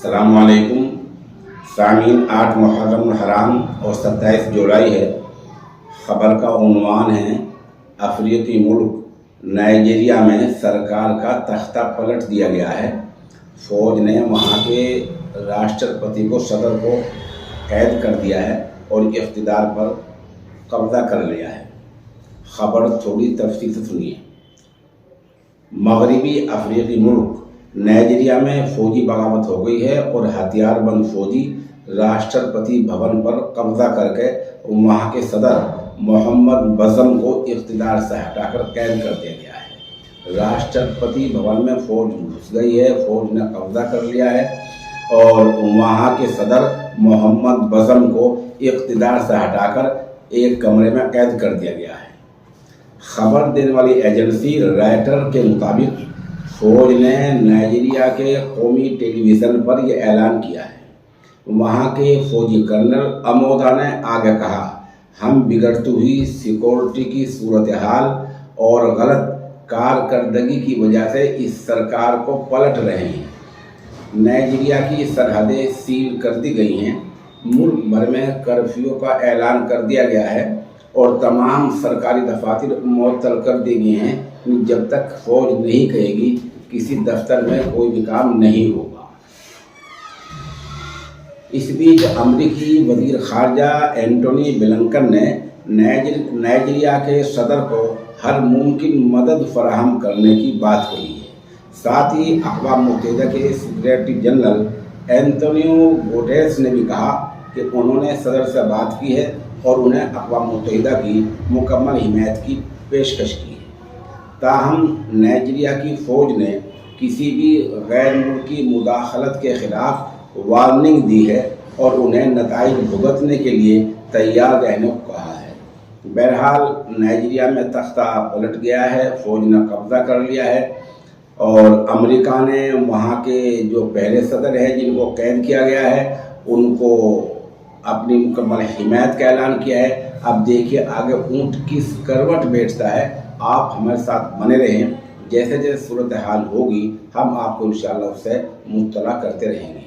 السلام علیکم سامعین، 8 محرم الحرام اور 27 جولائی ہے۔ خبر کا عنوان ہے افریقی ملک نائجیریا میں سرکار کا تختہ پلٹ دیا گیا ہے۔ فوج نے وہاں کے راشٹرپتی کو صدر کو قید کر دیا ہے اور اقتدار پر قبضہ کر لیا ہے۔ خبر تھوڑی تفصیل سے سنیے۔ مغربی افریقی ملک نائجیریا میں فوجی بغاوت ہو گئی ہے اور ہتھیار بند فوجی راشٹرپتی بھون پر قبضہ کر کے وہاں کے صدر محمد بزم کو اقتدار سے ہٹا کر قید کر دیا گیا ہے۔ راشٹرپتی بھون میں فوج گھس گئی ہے، فوج نے قبضہ کر لیا ہے اور وہاں کے صدر محمد بزم کو اقتدار سے ہٹا کر ایک کمرے میں قید کر دیا گیا ہے۔ خبر دینے والی ایجنسی رائٹر کے مطابق فوج نے نائجیریا کے قومی ٹیلی ویژن پر یہ اعلان کیا ہے۔ وہاں کے فوجی کرنل امودا نے آگے کہا، ہم بگڑتی ہوئی سیکورٹی کی صورتحال اور غلط کارکردگی کی وجہ سے اس سرکار کو پلٹ رہے ہیں۔ نائجیریا کی سرحدیں سیل کر دی گئی ہیں، ملک بھر میں کرفیو کا اعلان کر دیا گیا ہے اور تمام سرکاری دفاتر معطل کر دی گئے ہیں جب تک فوج نہیں کہے گی کسی دفتر میں کوئی بھی کام نہیں ہوگا۔ اس بیچ امریکی وزیر خارجہ اینٹونی بلنکن نے نائجیریا کے صدر کو ہر ممکن مدد فراہم کرنے کی بات کہی ہے۔ ساتھ ہی اقوام متحدہ کے سیکریٹری جنرل اینٹونیو گوٹیرس نے بھی کہا کہ انہوں نے صدر سے بات کی ہے اور انہیں اقوام متحدہ کی مکمل حمایت کی پیشکش کی ہے۔ تاہم نائجیریا کی فوج نے کسی بھی غیر ملکی مداخلت کے خلاف وارننگ دی ہے اور انہیں نتائج بھگتنے کے لیے تیار رہنے کو کہا ہے۔ بہرحال نائجیریا میں تختہ پلٹ گیا ہے، فوج نے قبضہ کر لیا ہے اور امریکہ نے وہاں کے جو پہلے صدر ہیں جن کو قید کیا گیا ہے ان کو اپنی مکمل حمایت کا اعلان کیا ہے۔ اب دیکھیے آگے اونٹ کس کروٹ بیٹھتا ہے۔ آپ ہمارے ساتھ بنے رہیں، جیسے جیسے صورتحال ہوگی ہم آپ کو انشاءاللہ اس سے مطلع کرتے رہیں گے۔